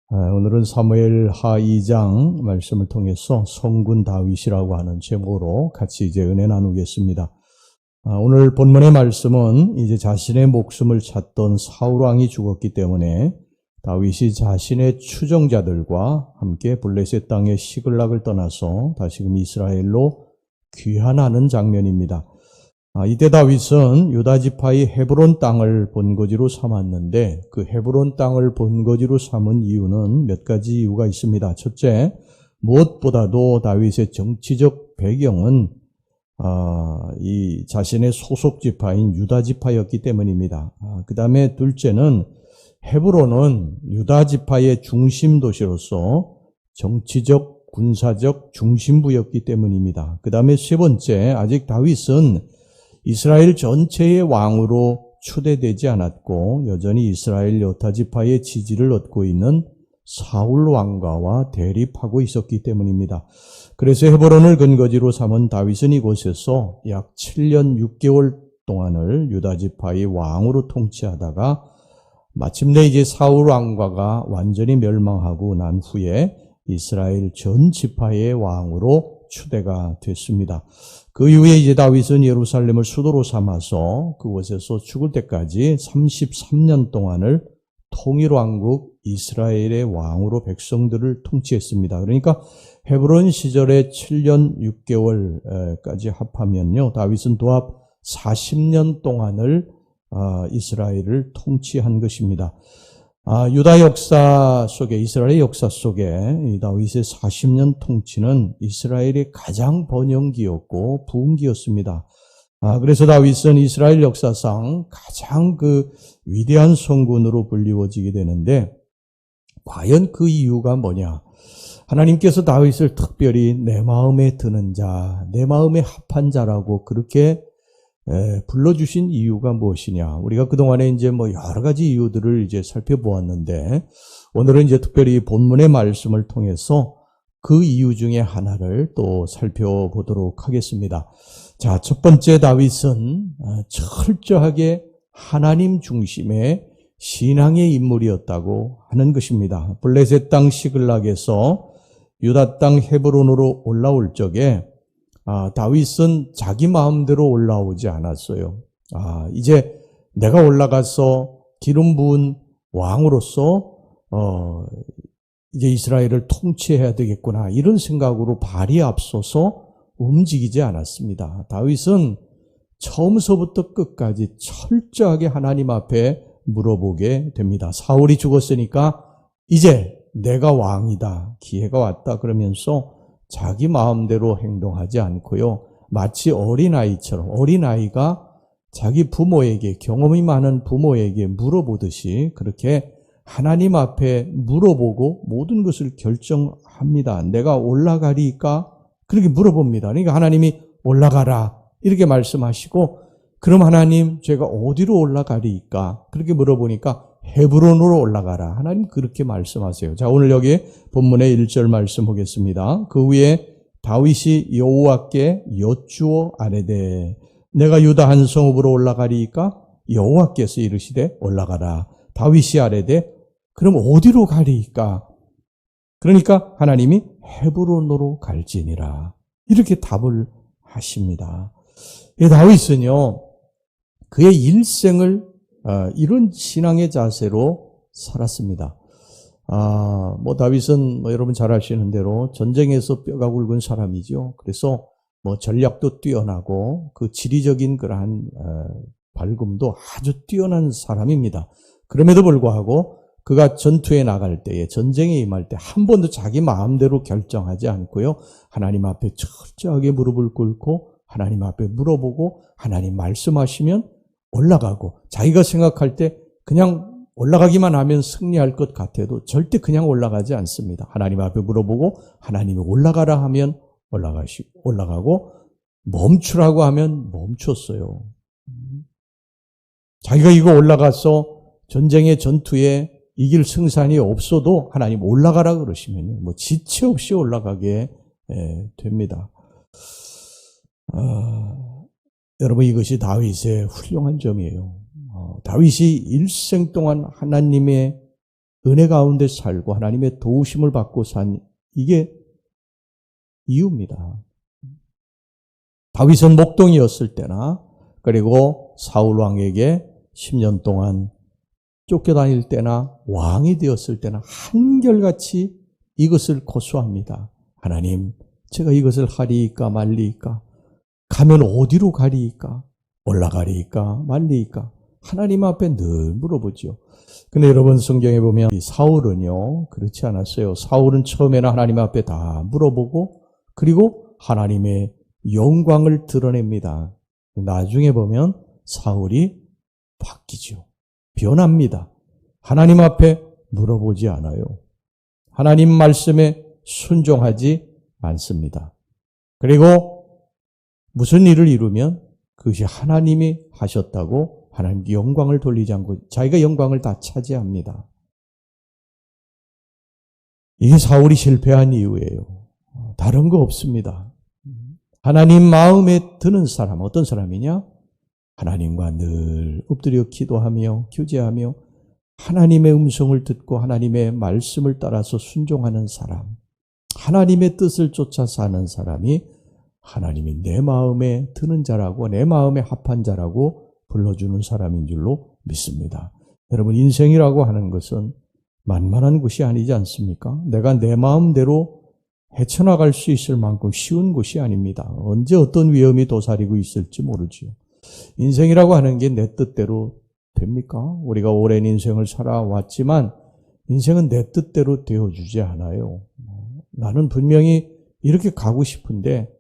오늘은 사무엘 하 2장 말씀을 통해서 성군 다윗이라고 하는 제목으로 같이 이제 은혜 나누겠습니다. 오늘 본문의 말씀은 이제 자신의 목숨을 찾던 사울 왕이 죽었기 때문에 다윗이 자신의 추종자들과 함께 블레셋 땅의 시글락을 떠나서 다시금 이스라엘로 귀환하는 장면입니다. 이때 다윗은 유다 지파의 헤브론 땅을 본거지로 삼았는데 그 헤브론 땅을 본거지로 삼은 이유는 몇 가지 이유가 있습니다. 첫째, 무엇보다도 다윗의 정치적 배경은 이 자신의 소속 지파인 유다 지파였기 때문입니다. 그 다음에 둘째는 헤브론은 유다 지파의 중심 도시로서 정치적, 군사적 중심부였기 때문입니다. 그 다음에 세 번째, 아직 다윗은 이스라엘 전체의 왕으로 추대되지 않았고 여전히 이스라엘 여타 지파의 지지를 얻고 있는 사울 왕가와 대립하고 있었기 때문입니다. 그래서 헤브론을 근거지로 삼은 다윗은 이곳에서 약 7년 6개월 동안을 유다 지파의 왕으로 통치하다가 마침내 이제 사울 왕가가 완전히 멸망하고 난 후에 이스라엘 전 지파의 왕으로 추대가 됐습니다. 그 이후에 이제 다윗은 예루살렘을 수도로 삼아서 그곳에서 죽을 때까지 33년 동안을 통일왕국 이스라엘의 왕으로 백성들을 통치했습니다. 그러니까 헤브론 시절의 7년 6개월까지 합하면요, 다윗은 도합 40년 동안을 이스라엘을 통치한 것입니다. 유다 역사 속에, 이스라엘의 역사 속에 이 다윗의 40년 통치는 이스라엘의 가장 번영기였고 부흥기였습니다. 그래서 다윗은 이스라엘 역사상 가장 그 위대한 성군으로 불리워지게 되는데, 과연 그 이유가 뭐냐? 하나님께서 다윗을 특별히 내 마음에 드는 자, 내 마음에 합한 자라고 그렇게 불러주신 이유가 무엇이냐? 우리가 그동안에 이제 여러 가지 이유들을 이제 살펴보았는데, 오늘은 이제 특별히 본문의 말씀을 통해서 그 이유 중에 하나를 또 살펴보도록 하겠습니다. 자, 첫 번째, 다윗은 철저하게 하나님 중심의 신앙의 인물이었다고 하는 것입니다. 블레셋 땅 시글락에서 유다 땅 헤브론으로 올라올 적에 다윗은 자기 마음대로 올라오지 않았어요. 이제 내가 올라가서 기름 부은 왕으로서 이제 이스라엘을 통치해야 되겠구나, 이런 생각으로 발이 앞서서 움직이지 않았습니다. 다윗은 처음서부터 끝까지 철저하게 하나님 앞에 물어보게 됩니다. 사울이 죽었으니까 이제 내가 왕이다, 기회가 왔다, 그러면서 자기 마음대로 행동하지 않고요, 마치 어린아이처럼, 어린아이가 자기 부모에게, 경험이 많은 부모에게 물어보듯이 그렇게 하나님 앞에 물어보고 모든 것을 결정합니다. 내가 올라가리까? 그렇게 물어봅니다. 그러니까 하나님이 올라가라 이렇게 말씀하시고, 그럼 하나님 제가 어디로 올라가리까? 그렇게 물어보니까 헤브론으로 올라가라, 하나님 그렇게 말씀하세요. 자, 오늘 여기 본문의 1절 말씀 보겠습니다. 그 후에 다윗이 여호와께 여쭈어 아뢰되, 내가 유다 한 성읍으로 올라가리까? 여호와께서 이르시되 올라가라. 다윗이 아뢰되, 그럼 어디로 가리까? 그러니까 하나님이 헤브론으로 갈지니라, 이렇게 답을 하십니다. 다윗은요, 그의 일생을 이런 신앙의 자세로 살았습니다. 다윗은 여러분 잘 아시는 대로 전쟁에서 뼈가 굵은 사람이죠. 그래서 전략도 뛰어나고 그 지리적인 그러한 발금도 아주 뛰어난 사람입니다. 그럼에도 불구하고 그가 전투에 나갈 때에, 전쟁에 임할 때 한 번도 자기 마음대로 결정하지 않고요, 하나님 앞에 철저하게 무릎을 꿇고 하나님 앞에 물어보고 하나님 말씀하시면 올라가고, 자기가 생각할 때 그냥 올라가기만 하면 승리할 것 같아도 절대 그냥 올라가지 않습니다. 하나님 앞에 물어보고 하나님이 올라가라 하면 올라가고, 멈추라고 하면 멈췄어요. 자기가 이거 올라가서 전쟁의 전투에 이길 승산이 없어도 하나님 올라가라 그러시면요, 지체 없이 올라가게 됩니다. 여러분, 이것이 다윗의 훌륭한 점이에요. 다윗이 일생 동안 하나님의 은혜 가운데 살고 하나님의 도우심을 받고 산 이게 이유입니다. 다윗은 목동이었을 때나 그리고 사울 왕에게 10년 동안 쫓겨다닐 때나 왕이 되었을 때나 한결같이 이것을 고수합니다. 하나님, 제가 이것을 하리이까 말리이까? 가면 어디로 가리이까? 올라가리이까 말리이까? 하나님 앞에 늘 물어보죠. 근데 여러분 성경에 보면 사울은요 그렇지 않았어요. 사울은 처음에는 하나님 앞에 다 물어보고 그리고 하나님의 영광을 드러냅니다. 나중에 보면 사울이 바뀌죠. 변합니다. 하나님 앞에 물어보지 않아요. 하나님 말씀에 순종하지 않습니다. 그리고 무슨 일을 이루면 그것이 하나님이 하셨다고 하나님께 영광을 돌리지 않고 자기가 영광을 다 차지합니다. 이게 사울이 실패한 이유예요. 다른 거 없습니다. 하나님 마음에 드는 사람, 어떤 사람이냐? 하나님과 늘 엎드려 기도하며 교제하며 하나님의 음성을 듣고 하나님의 말씀을 따라서 순종하는 사람, 하나님의 뜻을 쫓아 사는 사람이 하나님이 내 마음에 드는 자라고 내 마음에 합한 자라고 불러주는 사람인 줄로 믿습니다. 여러분 인생이라고 하는 것은 만만한 것이 아니지 않습니까? 내가 내 마음대로 헤쳐나갈 수 있을 만큼 쉬운 것이 아닙니다. 언제 어떤 위험이 도사리고 있을지 모르지요. 인생이라고 하는 게 내 뜻대로 됩니까? 우리가 오랜 인생을 살아왔지만 인생은 내 뜻대로 되어주지 않아요. 나는 분명히 이렇게 가고 싶은데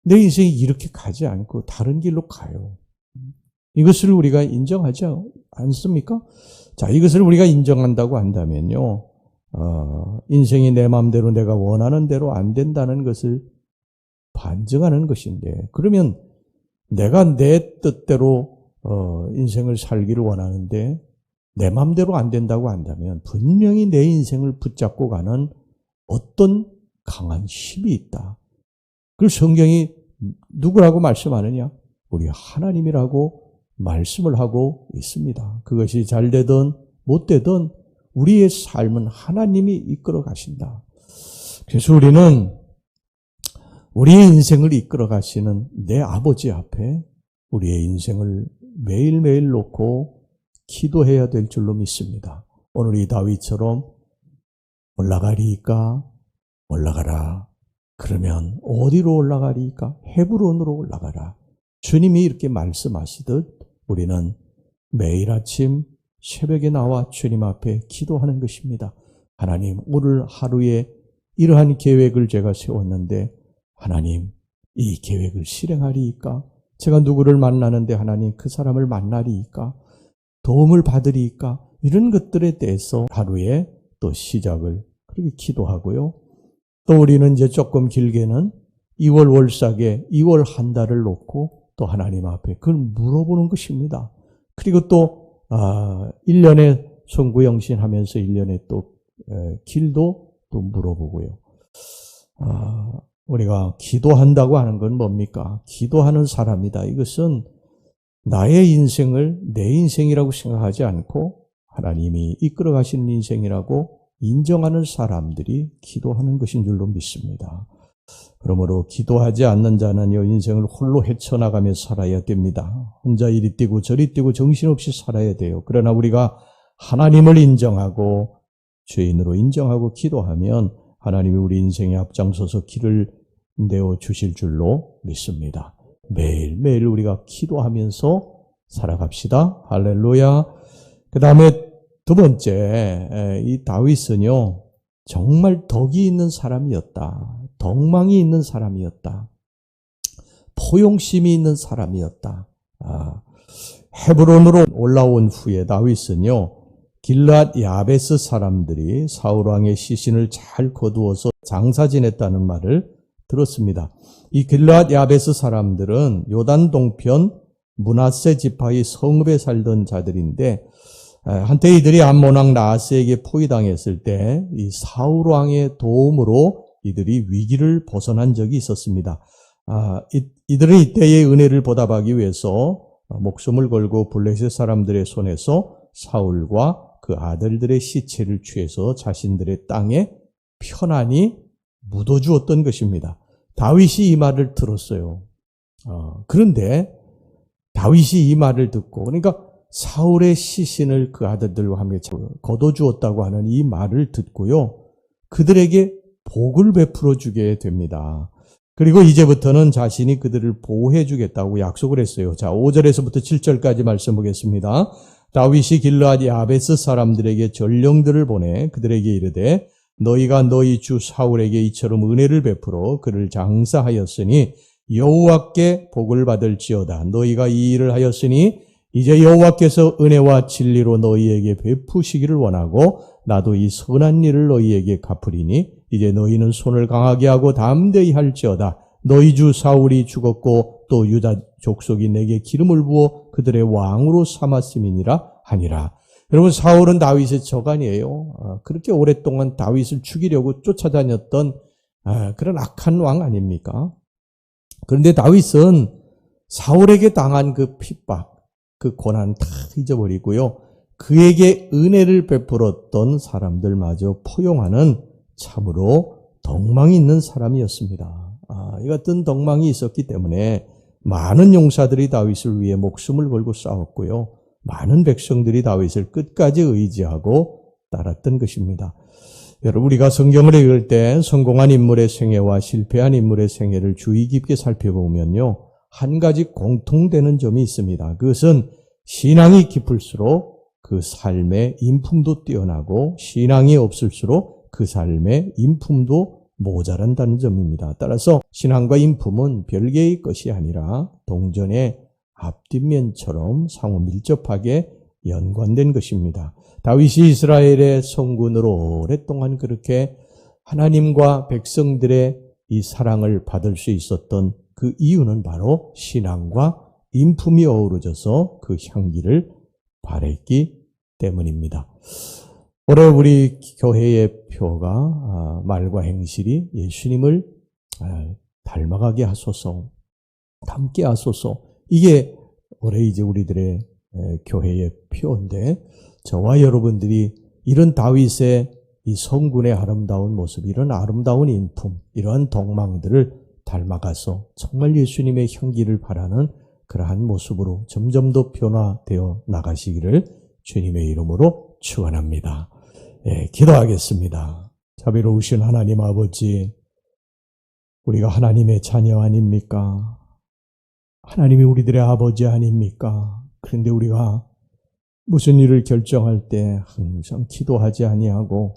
내 인생이 이렇게 가지 않고 다른 길로 가요. 이것을 우리가 인정하지 않습니까? 자, 이것을 우리가 인정한다고 한다면요. 인생이 내 마음대로 내가 원하는 대로 안 된다는 것을 반증하는 것인데 그러면 내가 내 뜻대로 인생을 살기를 원하는데 내 마음대로 안 된다고 한다면 분명히 내 인생을 붙잡고 가는 어떤 강한 힘이 있다. 그걸 성경이 누구라고 말씀하느냐? 우리 하나님이라고 말씀을 하고 있습니다. 그것이 잘 되든 못 되든 우리의 삶은 하나님이 이끌어 가신다. 그래서 우리는 우리의 인생을 이끌어 가시는 내 아버지 앞에 우리의 인생을 매일매일 놓고 기도해야 될 줄로 믿습니다. 오늘 이 다윗처럼 올라가리이까? 올라가라. 그러면 어디로 올라가리이까? 헤브론으로 올라가라. 주님이 이렇게 말씀하시듯 우리는 매일 아침 새벽에 나와 주님 앞에 기도하는 것입니다. 하나님, 오늘 하루에 이러한 계획을 제가 세웠는데 하나님, 이 계획을 실행하리이까? 제가 누구를 만나는데 하나님 그 사람을 만나리이까? 도움을 받으리이까? 이런 것들에 대해서 하루에 또 시작을 그렇게 기도하고요. 또 우리는 이제 조금 길게는 2월 월삭에 2월 한 달을 놓고 또 하나님 앞에 그걸 물어보는 것입니다. 그리고 또 1년에 송구영신하면서 1년에 또 길도 또 물어보고요. 우리가 기도한다고 하는 건 뭡니까? 기도하는 사람이다. 이것은 나의 인생을 내 인생이라고 생각하지 않고 하나님이 이끌어 가시는 인생이라고 인정하는 사람들이 기도하는 것인 줄로 믿습니다. 그러므로 기도하지 않는 자는 이 인생을 홀로 헤쳐나가며 살아야 됩니다. 혼자 이리 뛰고 저리 뛰고 정신없이 살아야 돼요. 그러나 우리가 하나님을 인정하고 죄인으로 인정하고 기도하면 하나님이 우리 인생에 앞장서서 길을 내어 주실 줄로 믿습니다. 매일매일 우리가 기도하면서 살아갑시다. 할렐루야. 그 다음에 두 번째, 이 다윗은요, 정말 덕이 있는 사람이었다. 덕망이 있는 사람이었다. 포용심이 있는 사람이었다. 헤브론으로 올라온 후에 다윗은요, 길앗 야베스 사람들이 사울 왕의 시신을 잘 거두어서 장사 지냈다는 말을 들었습니다. 이 길앗 야베스 사람들은 요단 동편 므낫세 지파의 성읍에 살던 자들인데 한때 이들이 암몬 왕 나하스에게 포위당했을 때 이 사울 왕의 도움으로 이들이 위기를 벗어난 적이 있었습니다. 이들은 이때의 은혜를 보답하기 위해서 목숨을 걸고 블레셋 사람들의 손에서 사울과 그 아들들의 시체를 취해서 자신들의 땅에 편안히 묻어주었던 것입니다. 다윗이 이 말을 들었어요. 그런데 다윗이 이 말을 듣고, 그러니까 사울의 시신을 그 아들들과 함께 걷어주었다고 하는 이 말을 듣고요, 그들에게 복을 베풀어 주게 됩니다. 그리고 이제부터는 자신이 그들을 보호해 주겠다고 약속을 했어요. 자, 5절에서부터 7절까지 말씀 보겠습니다. 다윗이 길르앗 야베스 사람들에게 전령들을 보내 그들에게 이르되 너희가 너희 주 사울에게 이처럼 은혜를 베풀어 그를 장사하였으니 여호와께 복을 받을지어다. 너희가 이 일을 하였으니 이제 여호와께서 은혜와 진리로 너희에게 베푸시기를 원하고 나도 이 선한 일을 너희에게 갚으리니 이제 너희는 손을 강하게 하고 담대히 할지어다. 너희 주 사울이 죽었고 또 유다 족속이 내게 기름을 부어 그들의 왕으로 삼았음이니라 하니라. 여러분, 사울은 다윗의 적아니에요. 그렇게 오랫동안 다윗을 죽이려고 쫓아다녔던 그런 악한 왕 아닙니까? 그런데 다윗은 사울에게 당한 그 핍박, 그 고난 다 잊어버리고요, 그에게 은혜를 베풀었던 사람들마저 포용하는 참으로 덕망이 있는 사람이었습니다. 이 같은 덕망이 있었기 때문에 많은 용사들이 다윗을 위해 목숨을 걸고 싸웠고요, 많은 백성들이 다윗을 끝까지 의지하고 따랐던 것입니다. 여러분, 우리가 성경을 읽을 때 성공한 인물의 생애와 실패한 인물의 생애를 주의 깊게 살펴보면요, 한 가지 공통되는 점이 있습니다. 그것은 신앙이 깊을수록 그 삶의 인품도 뛰어나고 신앙이 없을수록 그 삶의 인품도 모자란다는 점입니다. 따라서 신앙과 인품은 별개의 것이 아니라 동전의 앞뒷면처럼 상호 밀접하게 연관된 것입니다. 다윗이 이스라엘의 성군으로 오랫동안 그렇게 하나님과 백성들의 이 사랑을 받을 수 있었던 그 이유는 바로 신앙과 인품이 어우러져서 그 향기를 발했기 때문입니다. 올해 우리 교회의 표가 말과 행실이 예수님을 닮아가게 하소서, 닮게 하소서, 이게 올해 이제 우리들의 교회의 표인데, 저와 여러분들이 이런 다윗의 이 성군의 아름다운 모습, 이런 아름다운 인품, 이러한 덕망들을 닮아가서 정말 예수님의 향기를 바라는 그러한 모습으로 점점 더 변화되어 나가시기를 주님의 이름으로 축원합니다. 기도하겠습니다. 자비로우신 하나님 아버지, 우리가 하나님의 자녀 아닙니까? 하나님이 우리들의 아버지 아닙니까? 그런데 우리가 무슨 일을 결정할 때 항상 기도하지 아니하고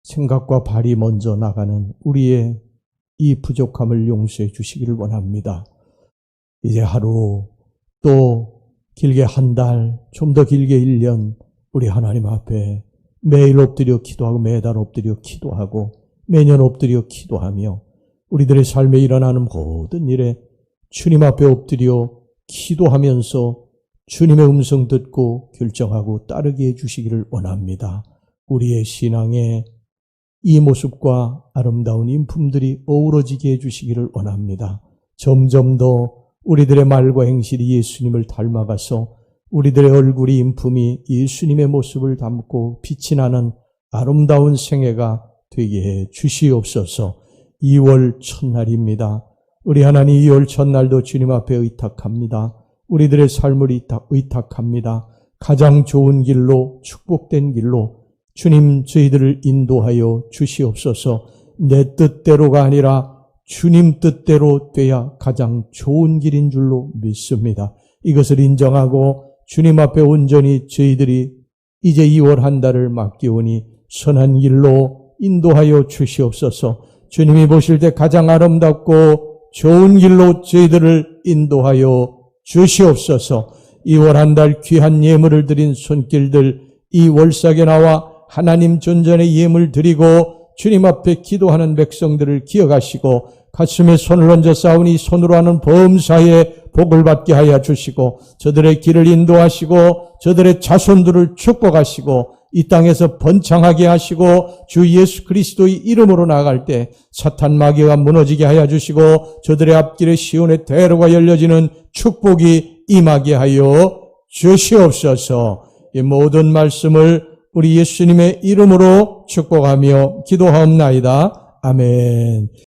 생각과 발이 먼저 나가는 우리의 이 부족함을 용서해 주시기를 원합니다. 이제 하루, 또 길게 한 달, 좀 더 길게 1년, 우리 하나님 앞에 매일 엎드려 기도하고 매달 엎드려 기도하고 매년 엎드려 기도하며 우리들의 삶에 일어나는 모든 일에 주님 앞에 엎드려 기도하면서 주님의 음성 듣고 결정하고 따르게 해주시기를 원합니다. 우리의 신앙의 이 모습과 아름다운 인품들이 어우러지게 해주시기를 원합니다. 점점 더 우리들의 말과 행실이 예수님을 닮아가서 우리들의 얼굴이, 인품이 예수님의 모습을 담고 빛이 나는 아름다운 생애가 되게 해 주시옵소서. 2월 첫날입니다. 우리 하나님, 2월 첫날도 주님 앞에 의탁합니다. 우리들의 삶을 의탁합니다. 가장 좋은 길로, 축복된 길로 주님 저희들을 인도하여 주시옵소서. 내 뜻대로가 아니라 주님 뜻대로 돼야 가장 좋은 길인 줄로 믿습니다. 이것을 인정하고 주님 앞에 온전히 저희들이 이제 2월 한 달을 맡기오니 선한 길로 인도하여 주시옵소서. 주님이 보실 때 가장 아름답고 좋은 길로 저희들을 인도하여 주시옵소서. 2월 한 달 귀한 예물을 드린 손길들, 이 월삭에 나와 하나님 존전의 예물 드리고 주님 앞에 기도하는 백성들을 기억하시고 가슴에 손을 얹어 싸우니 손으로 하는 범사에 복을 받게 하여 주시고 저들의 길을 인도하시고 저들의 자손들을 축복하시고 이 땅에서 번창하게 하시고 주 예수 그리스도의 이름으로 나아갈 때 사탄 마귀가 무너지게 하여 주시고 저들의 앞길에 시온의 대로가 열려지는 축복이 임하게 하여 주시옵소서. 이 모든 말씀을 우리 예수님의 이름으로 축복하며 기도하옵나이다. 아멘.